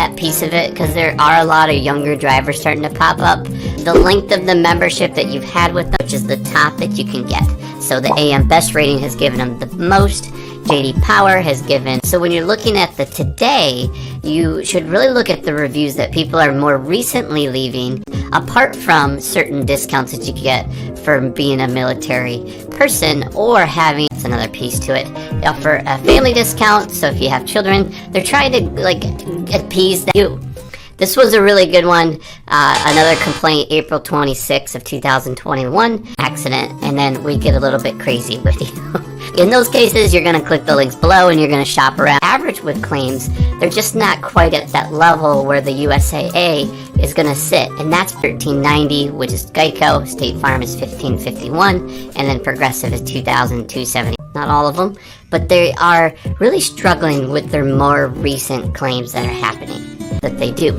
that piece of it because there are a lot of younger drivers starting to pop up. The length of the membership that you've had with them, which is the top that you can get. So the AM Best rating has given them the most. JD Power has given. So when you're looking at the today, you should really look at the reviews that people are more recently leaving, apart from certain discounts that you get for being a military person or having, that's another piece to it. They offer a family discount, so if you have children, they're trying to like appease you. This was a really good one. Another complaint, April 26th of 2021, accident, and then we get a little bit crazy with you. In those cases, you're going to click the links below and you're going to shop around. Average with claims, they're just not quite at that level where the USAA is going to sit, and that's $1,390, which is Geico. State Farm is $1,551, and then Progressive is $2,270. Not all of them, but they are really struggling with their more recent claims that are happening, that they do.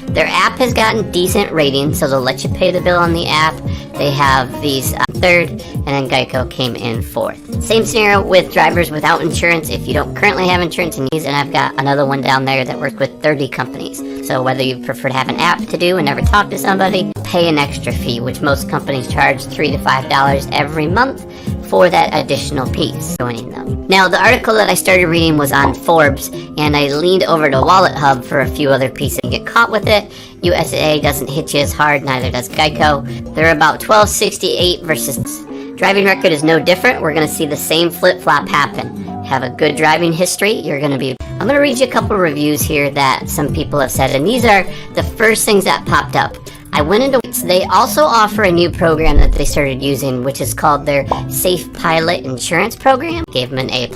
Their app has gotten decent ratings, so they'll let you pay the bill on the app. They have these third, and then Geico came in fourth. Same scenario with drivers without insurance. If you don't currently have insurance in these, and I've got another one down there that works with 30 companies. So whether you prefer to have an app to do and never talk to somebody, pay an extra fee, which most companies charge $3 to $5 every month for that additional piece joining them. Now, the article that I started reading was on Forbes, and I leaned over to Wallet Hub for a few other pieces. You get caught with it. USAA doesn't hit you as hard, neither does Geico. They're about $1,268 versus driving record is no different. We're going to see the same flip-flop happen. Have a good driving history, you're going to be... I'm going to read you a couple reviews here that some people have said, and these are the first things that popped up. I went into... They also offer a new program that they started using, which is called their Safe Pilot Insurance Program. Gave them an A++,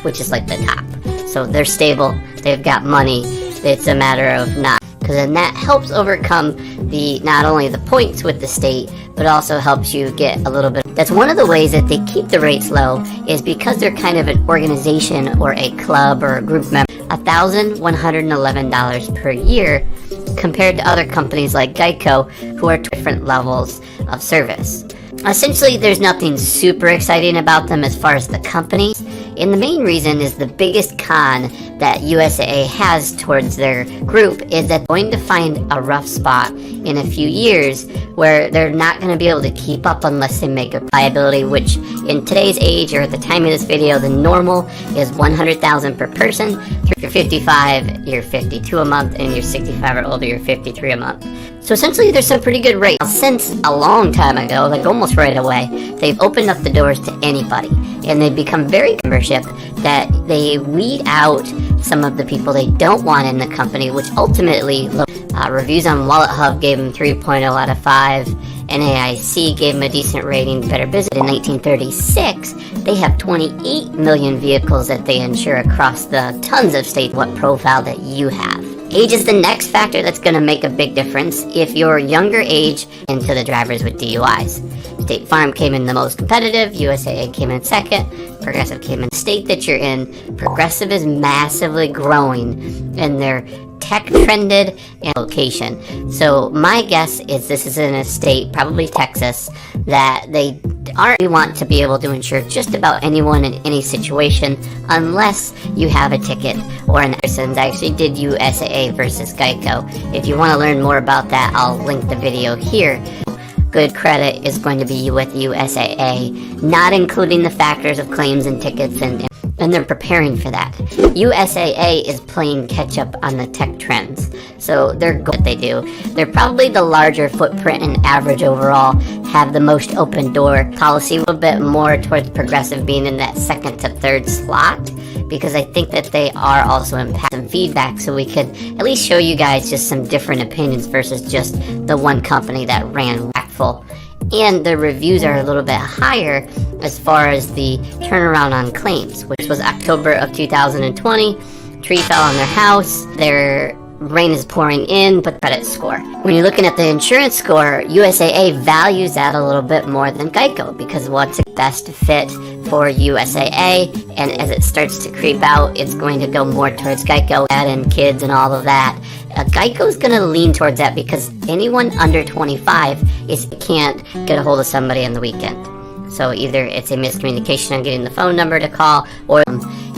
which is like the top. So they're stable, they've got money, it's a matter of not... Because then that helps overcome the not only the points with the state, but also helps you get a little bit. That's one of the ways that they keep the rates low, is because they're kind of an organization or a club or a group member. $1,111 per year compared to other companies like Geico, who are different levels of service. Essentially, there's nothing super exciting about them as far as the company. And the main reason is the biggest con that USAA has towards their group is that they're going to find a rough spot in a few years where they're not going to be able to keep up unless they make a liability, which in today's age, or at the time of this video, the normal is $100,000 per person. If you're 55, you're $52 a month, and you're 65 or older, you're $53 a month. So essentially, there's some pretty good rates. Since a long time ago, like almost right away, they've opened up the doors to anybody, and they've become very membership that they weed out some of the people they don't want in the company, which ultimately, reviews on Wallet Hub gave them 3.0 out of 5. NAIC gave them a decent rating, Better Business. In 1936, they have 28 million vehicles that they insure across the tons of states. What profile that you have. Age is the next factor that's going to make a big difference. If you're younger age, into the drivers with DUIs. State Farm came in the most competitive, USAA came in second, Progressive came in. State that you're in, Progressive is massively growing in their tech trended and location. So my guess is this is in a state, probably Texas, that they want to be able to insure just about anyone in any situation unless you have a ticket or an accident. I actually did USAA versus Geico. If you want to learn more about that, I'll link the video here. Good credit is going to be with USAA, not including the factors of claims and tickets, and they're preparing for that. USAA is playing catch up on the tech trends, so they're good at what they do. They're probably the larger footprint and average overall, have the most open door policy, a little bit more towards Progressive being in that second to third slot, because I think that they are also impacting feedback, so we could at least show you guys just some different opinions versus just the one company that ran whackful. And the reviews are a little bit higher as far as the turnaround on claims, which was October of 2020. Tree fell on their house. Their rain is pouring in, but credit score. When you're looking at the insurance score, USAA values that a little bit more than Geico, because what's the best fit for USAA, and as it starts to creep out, it's going to go more towards Geico, add in kids and all of that. Geico's going to lean towards that because anyone under 25 can't get a hold of somebody on the weekend. So either it's a miscommunication on getting the phone number to call, or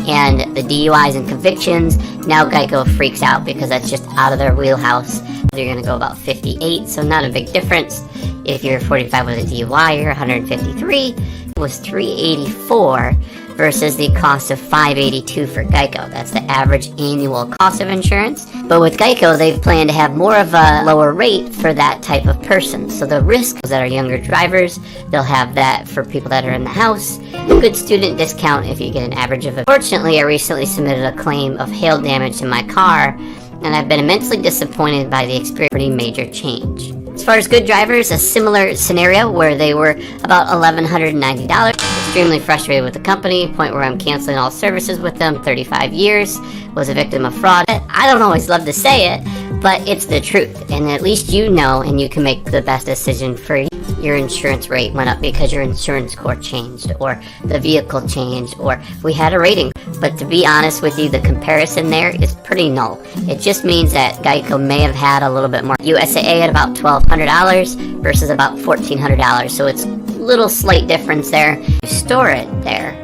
and the DUIs and convictions, now Geico freaks out because that's just out of their wheelhouse. You're going to go about 58, so not a big difference. If you're 45 with a DUI, you're 153. It was 384 versus the cost of 582 for Geico. That's the average annual cost of insurance. But with Geico, they plan to have more of a lower rate for that type of person. So the risks that are younger drivers, they'll have that for people that are in the house. Good student discount if you get an average of it. Fortunately, I recently submitted a claim of hail damage to my car, and I've been immensely disappointed by the experience. Pretty major change. As far as good drivers, a similar scenario where they were about $1,190. Extremely frustrated with the company, point where I'm canceling all services with them. 35 years, was a victim of fraud. I don't always love to say it, but it's the truth, and at least you know, and you can make the best decision for you. Your insurance rate went up because your insurance score changed, or the vehicle changed, or we had a rating. But to be honest with you, the comparison there is pretty null. It just means that Geico may have had a little bit more. USAA at about $1,200 versus about $1,400, so it's a little slight difference there. You store it there,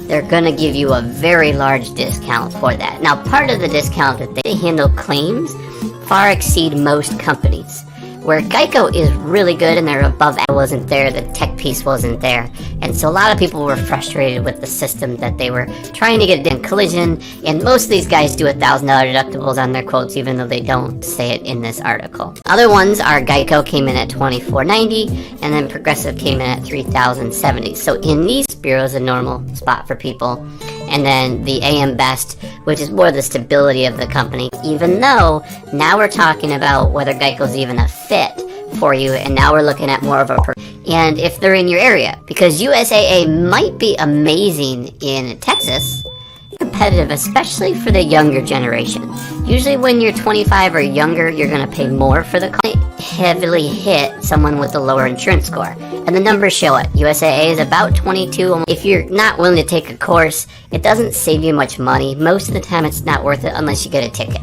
they're gonna give you a very large discount for that. Now, part of the discount that they handle claims far exceed most companies. Where Geico is really good and they're above, wasn't there, the tech piece wasn't there. And so a lot of people were frustrated with the system that they were trying to get in collision, and most of these guys do $1,000 deductibles on their quotes, even though they don't say it in this article. Other ones are Geico came in at $2,490, and then Progressive came in at $3,070. So in these bureaus, a normal spot for people. And then the AM Best, which is more the stability of the company, even though now we're talking about whether Geico's even a fit for you, and now we're looking at more of a and if they're in your area, because USAA might be amazing in Texas, competitive, especially for the younger generation. Usually when you're 25 or younger, you're going to pay more for the claim. Heavily hit someone with a lower insurance score, and the numbers show it. USAA is about 22. If you're not willing to take a course, it doesn't save you much money. Most of the time it's not worth it unless you get a ticket,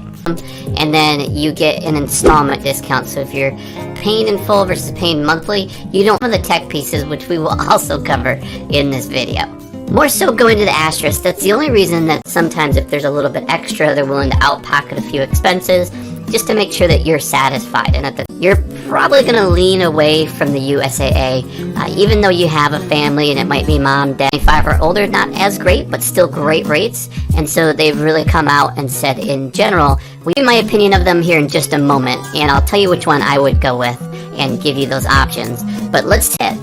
and then you get an installment discount. So if you're paying in full versus paying monthly, you don't have the tech pieces, which we will also cover in this video. More so going to the asterisk, that's the only reason that sometimes if there's a little bit extra, they're willing to out-pocket a few expenses just to make sure that you're satisfied, and that you're probably going to lean away from the USAA, even though you have a family and it might be mom, dad, 5 or older, not as great, but still great rates. And so they've really come out and said, in general, we give my opinion of them here in just a moment, and I'll tell you which one I would go with and give you those options. But let's hit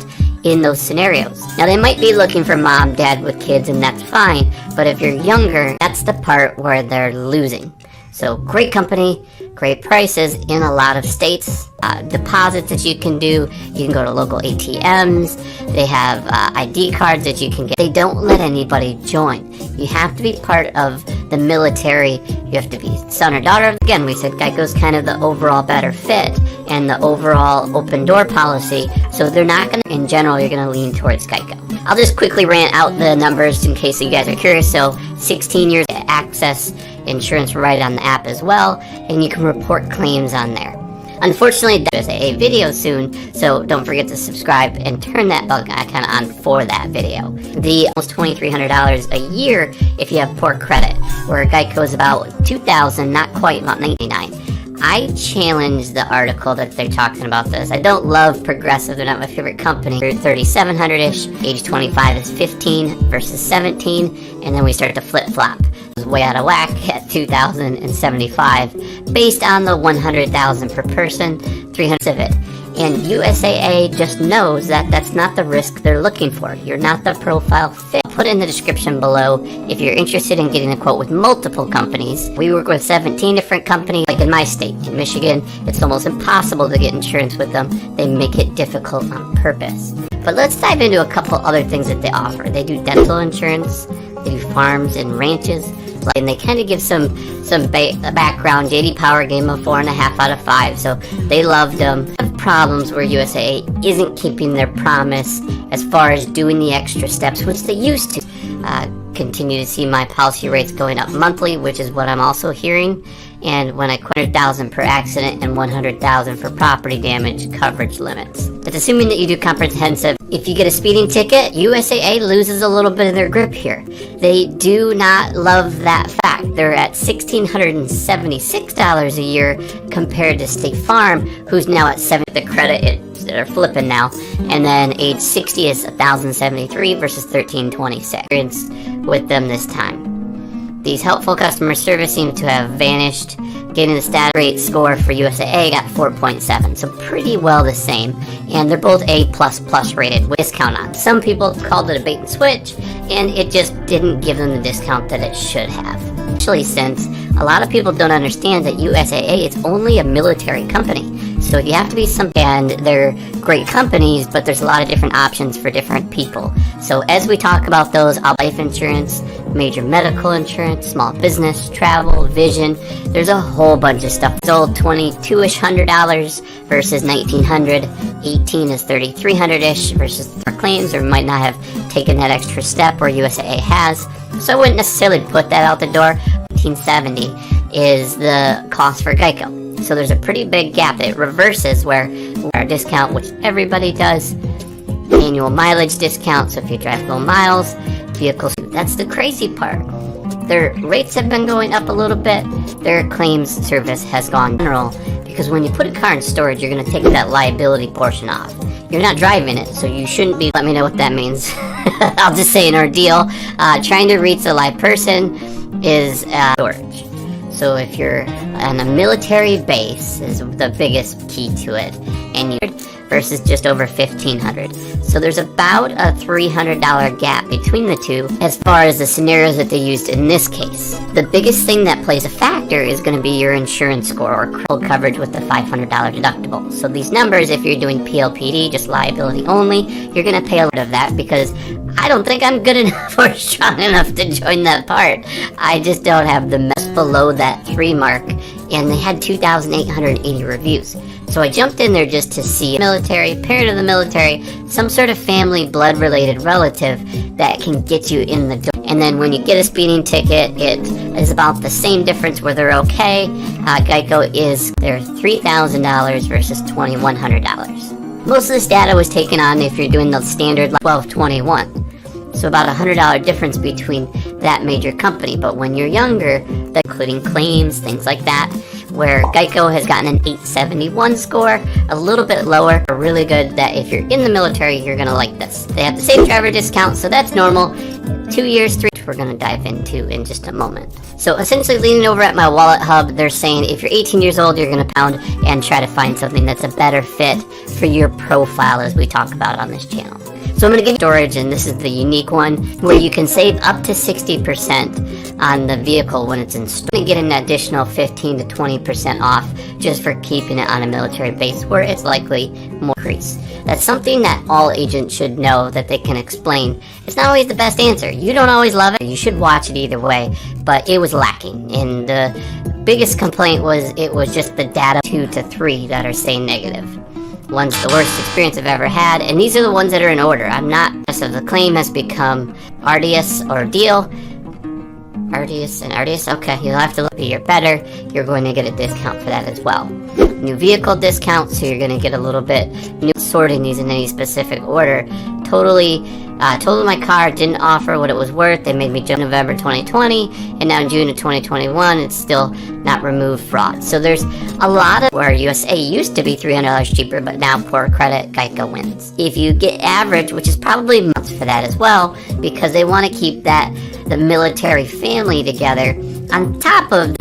in those scenarios. Now, they might be looking for mom, dad with kids, and that's fine, but if you're younger, that's the part where they're losing. So great company, great prices in a lot of states, deposits that you can do. You can go to local ATMs. They have ID cards that you can get. They don't let anybody join. You have to be part of the military. You have to be son or daughter. Again, we said Geico's kind of the overall better fit and the overall open door policy. So they're not going to, in general, you're going to lean towards Geico. I'll just quickly rant out the numbers in case you guys are curious. So 16 years access insurance right on the app as well, and you can report claims on there. Unfortunately, there's a video soon, so don't forget to subscribe and turn that bell icon on for that video. The almost $2,300 a year if you have poor credit, where Geico is about $2,000, not quite, about $99. I challenge the article that they're talking about this. I don't love Progressive, they're not my favorite company. They're $3,700-ish, age 25 is 15 versus 17, and then we start to flip-flop. Way out of whack at $2,075 based on the $100,000 per person, $300 of it. And USAA just knows that that's not the risk they're looking for. You're not the profile fit. Put in the description below if you're interested in getting a quote with multiple companies. We work with 17 different companies. Like in my state, in Michigan, it's almost impossible to get insurance with them. They make it difficult on purpose. But let's dive into a couple other things that they offer. They do dental insurance, they do farms and ranches, and they kind of give some background. JD Power gave them a 4.5 out of 5, so they loved them. Have problems where USAA isn't keeping their promise as far as doing the extra steps, which they used to. Continue to see my policy rates going up monthly, which is what I'm also hearing. And when I quote $100,000 per accident and $100,000 for property damage coverage limits. That's assuming that you do comprehensive If you get a speeding ticket, USAA loses a little bit of their grip here. They do not love that fact. They're at $1,676 a year compared to State Farm, who's now at $70. The credit they're flipping now, and then age 60 is $1,073 versus $1,326 with them this time. These helpful customer service seem to have vanished. Getting the stat rate score for USAA got 4.7, so pretty well the same, and they're both A++ rated with discount on. Some people called it a bait and switch, and it just didn't give them the discount that it should have. Especially since a lot of people don't understand that USAA is only a military company, so you have to be and they're great companies, but there's a lot of different options for different people. So as we talk about those, life insurance, major medical insurance, small business, travel, vision, there's a whole bunch of stuff. It's old $2,200 versus $1,900, 18 is $3,300-ish versus for claims, or might not have taken that extra step where USAA has. So I wouldn't necessarily put that out the door. $1,970 is the cost for Geico. So there's a pretty big gap. It reverses where our discount, which everybody does, annual mileage discount. So if you drive low miles, vehicles, that's the crazy part. Their rates have been going up a little bit. Their claims service has gone general, because when you put a car in storage, you're going to take that liability portion off. You're not driving it, so you shouldn't be. Let me know what that means. I'll just say an ordeal. Trying to reach a live person is storage. So if you're on a military base is the biggest key to it, and you versus just over $1,500. So there's about a $300 gap between the two as far as the scenarios that they used in this case. The biggest thing that plays a factor is going to be your insurance score or full coverage with the $500 deductible. So these numbers, if you're doing PLPD, just liability only, you're going to pay a lot of that, because I don't think I'm good enough or strong enough to join that part. I just don't have the mess below that 3 mark, and they had 2,880 reviews. So I jumped in there just to see military, parent of the military, some sort of family blood-related relative that can get you in the door. And then when you get a speeding ticket, it is about the same difference where they're okay. Geico is they're $3,000 versus $2,100. Most of this data was taken on if you're doing the standard 1221. So about $100 difference between that major company. But when you're younger, including claims, things like that, where Geico has gotten an 871 score, a little bit lower, really good that if you're in the military, you're going to like this. They have the same driver discount, so that's normal. 2 years, 3, we're going to dive into in just a moment. So essentially, leaning over at my wallet hub, they're saying if you're 18 years old, you're going to pound and try to find something that's a better fit for your profile, as we talk about on this channel. So I'm going to give you storage, and this is the unique one, where you can save up to 60% on the vehicle when it's installed. You get an additional 15 to 20% off just for keeping it on a military base where it's likely more increase. That's something that all agents should know, that they can explain. It's not always the best answer. You don't always love it. You should watch it either way, but it was lacking. And the biggest complaint was it was just the data 2 to 3 that are saying negative. One's the worst experience I've ever had, and these are the ones that are in order. I'm not. So the claim has become Ardius or Deal. Ardius and Ardius. Okay, you'll have to look at your better. You're going to get a discount for that as well. New vehicle discount, so you're going to get a little bit new. Sorting these in any specific order. Totaled my car, didn't offer what it was worth. They made me jump November 2020, and now in June of 2021, it's still not removed fraud. So there's a lot of where USA used to be $300 cheaper, but now poor credit, Geico wins. If you get average, which is probably months for that as well, because they want to keep the military family together on top of,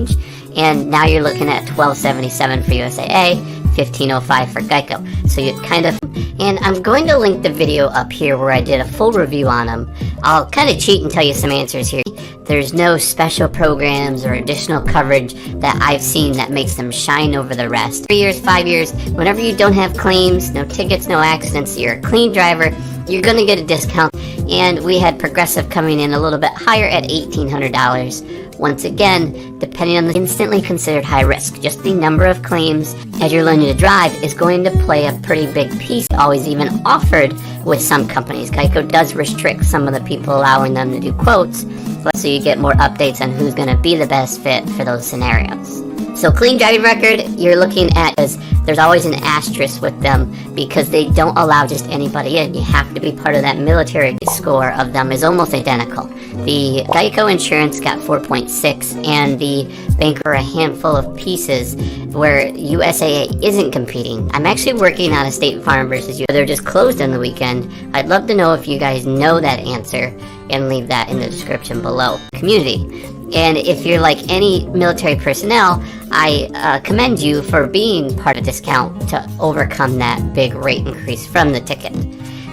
and now you're looking at $1,277 for USAA, $1,505 for Geico. So you kind of, and I'm going to link the video up here where I did a full review on them. I'll kind of cheat and tell you some answers here. There's no special programs or additional coverage that I've seen that makes them shine over the rest. 3 years, 5 years, whenever you don't have claims, no tickets, no accidents, you're a clean driver, you're going to get a discount. And we had Progressive coming in a little bit higher at $1,800. Once again, depending on the instantly considered high risk, just the number of claims as you're learning to drive is going to play a pretty big piece. Always even offered with some companies. Geico does restrict some of the people allowing them to do quotes, so you get more updates on who's going to be the best fit for those scenarios. So clean driving record, you're looking at as there's always an asterisk with them because they don't allow just anybody in. You have to be part of that military. Score of them is almost identical. The Geico insurance got 4.6, and the bank are a handful of pieces where USAA isn't competing. I'm actually working on a State Farm versus they're just closed on the weekend. I'd love to know if you guys know that answer, and leave that in the description below. Community. And if you're like any military personnel, I commend you for being part of discount to overcome that big rate increase from the ticket.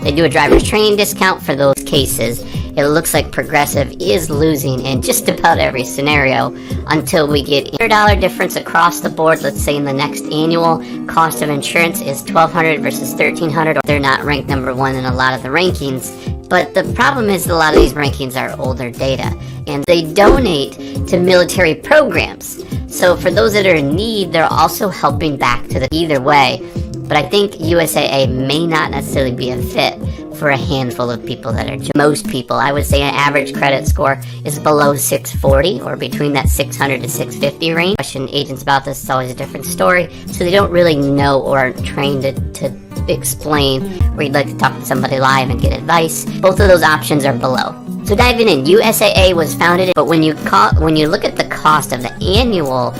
They do a driver's training discount for those cases. It looks like Progressive is losing in just about every scenario until we get $100 difference across the board. Let's say in the next annual cost of insurance is $1,200 versus $1,300. They're not ranked number one in a lot of the rankings. But the problem is a lot of these rankings are older data, and they donate to military programs. So for those that are in need, they're also helping back to the either way. But I think USAA may not necessarily be a fit for a handful of people that are most people. I would say an average credit score is below 640 or between that 600 to 650 range. Question agents about this is always a different story, so they don't really know or aren't trained to explain, or you'd like to talk to somebody live and get advice. Both of those options are below. So diving in, USAA was founded, but when you look at the cost of the annual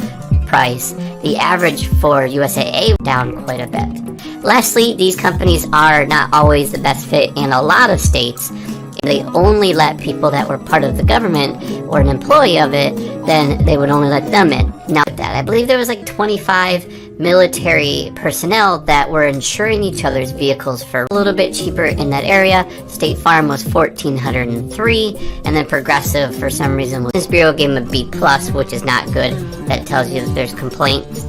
price, the average for USAA down quite a bit. Lastly, these companies are not always the best fit in a lot of states. They only let people that were part of the government or an employee of it, then they would only let them in. Now that I believe there was like 25 military personnel that were insuring each other's vehicles for a little bit cheaper in that area. State Farm was $1,403, and then Progressive for some reason Business Bureau gave them a B+, which is not good. That tells you that there's complaints,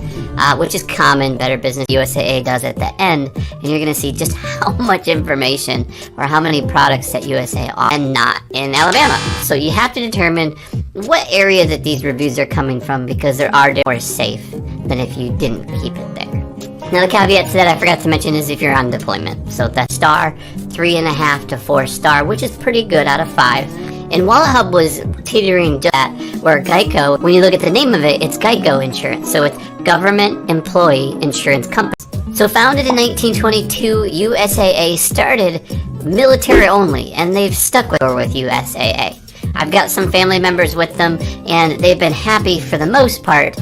which is common. Better Business USAA does at the end, and you're going to see just how much information or how many products that USA offers and not in Alabama. So you have to determine what area that these reviews are coming from, because there are more safe than if you didn't keep it there. Now the caveat to that I forgot to mention is if you're on deployment. So that's star, 3.5 to 4 star, which is pretty good out of 5. And WalletHub was teetering just that, where Geico, when you look at the name of it, it's Geico Insurance. So it's Government Employee Insurance Company. So founded in 1922, USAA started military only, and they've stuck with USAA. I've got some family members with them, and they've been happy for the most part.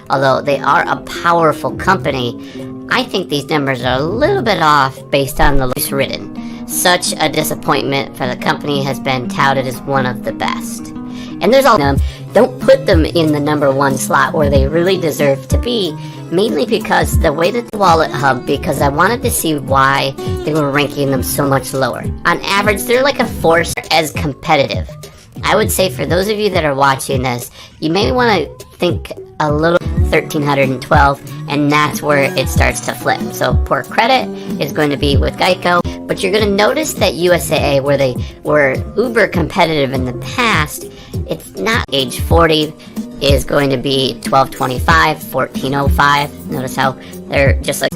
Although they are a powerful company, I think these numbers are a little bit off based on the loose written. Such a disappointment for the company has been touted as one of the best. And there's all of them. Don't put them in the number one slot where they really deserve to be, mainly because the way that the WalletHub, because I wanted to see why they were ranking them so much lower. On average, they're like a 4 as competitive. I would say for those of you that are watching this, you may want to think a little 1,312, and that's where it starts to flip. So poor credit is going to be with Geico, but you're going to notice that USAA, where they were uber competitive in the past, it's not. Age 40 is going to be 1225, 1405. Notice how they're just like.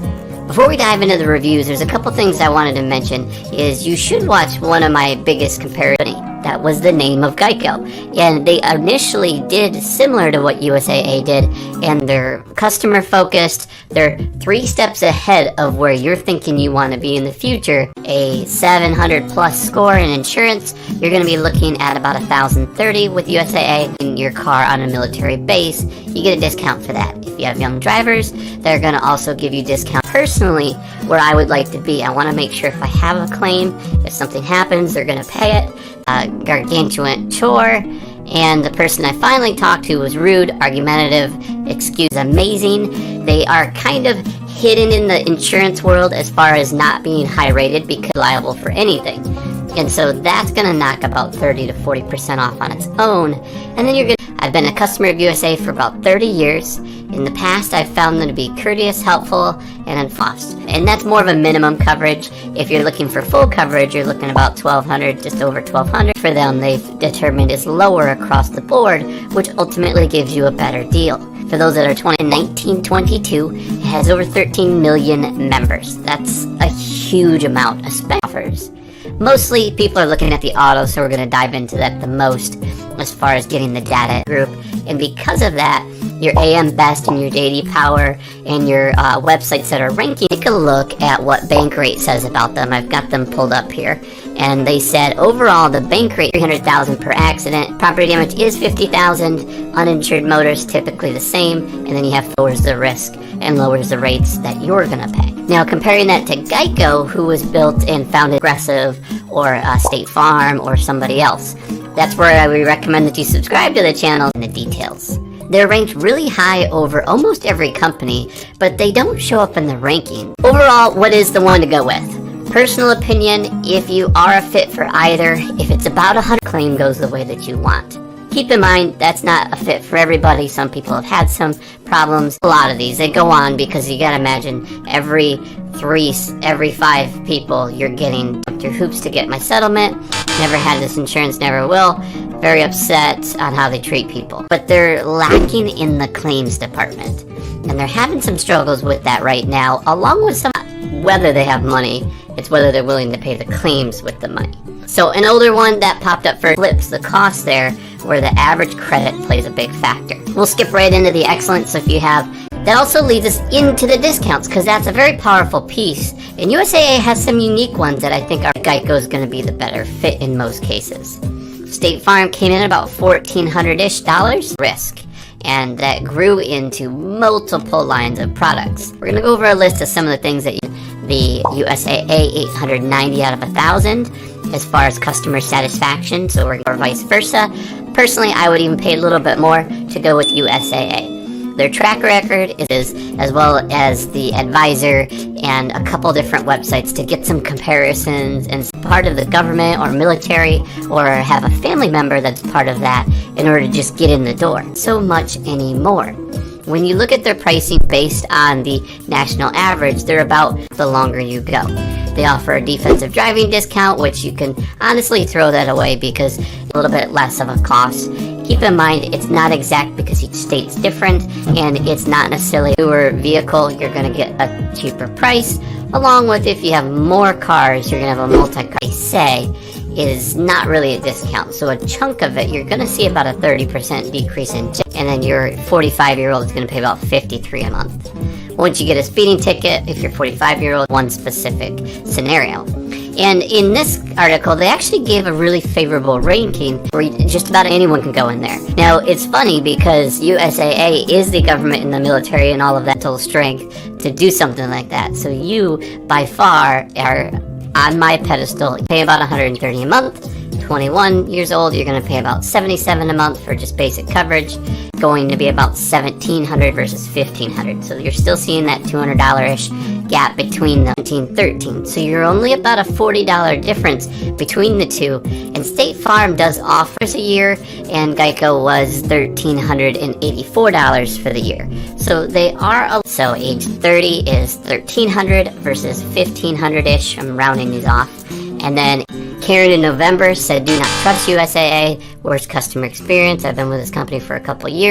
Before we dive into the reviews, there's a couple things I wanted to mention. Is you should watch one of my biggest comparisons. That was the name of Geico, and they initially did similar to what USAA did, and they're customer focused. They're 3 steps ahead of where you're thinking you want to be in the future. A 700 plus score in insurance, you're going to be looking at about 1,030 with USAA. In your car on a military base, you get a discount for that. If you have young drivers, they're going to also give you discount. Personally, where I would like to be, I want to make sure if I have a claim, if something happens, they're going to pay it. Gargantuan chore, and the person I finally talked to was rude, argumentative, excuse amazing. They are kind of hidden in the insurance world as far as not being high rated because liable for anything, and so that's gonna knock about 30 to 40% off on its own. And then you're gonna. I've been a customer of USA for about 30 years. In the past, I've found them to be courteous, helpful, and unfussed. And that's more of a minimum coverage. If you're looking for full coverage, you're looking about $1,200, just over $1,200. For them, they've determined is lower across the board, which ultimately gives you a better deal. For those that are 1922, it has over 13 million members. That's a huge amount of spec offers. Mostly people are looking at the auto, so we're going to dive into that the most as far as getting the data group. And because of that, your AM Best and your JD Power and your websites that are ranking, take a look at what Bankrate says about them. I've got them pulled up here. And they said overall the Bankrate $300,000 per accident, property damage is $50,000, uninsured motorists typically the same, and then you have lowers the risk and lowers the rates that you're gonna pay. Now comparing that to Geico, who was built and founded Progressive or State Farm or somebody else, that's where I would recommend that you subscribe to the channel in the details. They're ranked really high over almost every company, but they don't show up in the ranking. Overall, what is the one to go with? Personal opinion, if you are a fit for either, if it's about 100, claim goes the way that you want. Keep in mind, that's not a fit for everybody. Some people have had some problems. A lot of these, they go on because you gotta imagine every 5 people you're getting through hoops to get my settlement. Never had this insurance, never will. Very upset on how they treat people. But they're lacking in the claims department. And they're having some struggles with that right now, along with some, whether they have money, it's whether they're willing to pay the claims with the money. So an older one that popped up for flips the cost there, where the average credit plays a big factor. We'll skip right into the excellence if you have. That also leads us into the discounts, because that's a very powerful piece. And USAA has some unique ones that I think are Geico is going to be the better fit in most cases. State Farm came in at about $1,400-ish risk, and that grew into multiple lines of products. We're going to go over a list of some of the things that the USAA 890 out of 1,000 as far as customer satisfaction, so or vice versa. Personally, I would even pay a little bit more to go with USAA. Their track record is, as well as the advisor and a couple different websites to get some comparisons, and part of the government or military, or have a family member that's part of that in order to just get in the door. So much anymore. When you look at their pricing based on the national average, they're about the longer you go. They offer a defensive driving discount, which you can honestly throw that away because a little bit less of a cost. Keep in mind, it's not exact because each state's different, and it's not necessarily a newer vehicle. You're going to get a cheaper price, along with if you have more cars, you're going to have a multi-car. They say is not really a discount, so a chunk of it, you're going to see about a 30% decrease in, and then your 45-year-old is going to pay about $53 a month. Once you get a speeding ticket, if you're 45-year-old, one specific scenario. And in this article, they actually gave a really favorable ranking where just about anyone can go in there. Now, it's funny because USAA is the government and the military and all of that mental strength to do something like that. So you, by far, are on my pedestal. You pay about $130 a month. 21 years old, you're going to pay about $77 a month for just basic coverage. Going to be about $1,700 versus $1,500. So you're still seeing that $200-ish gap between the 13. So you're only about a $40 difference between the two. And State Farm does offers a year, and Geico was $1,384 for the year. So they are so age 30 is $1,300 versus $1,500-ish. I'm rounding these off. And then Karen in November said, do not trust USAA, worst customer experience. I've been with this company for a couple years.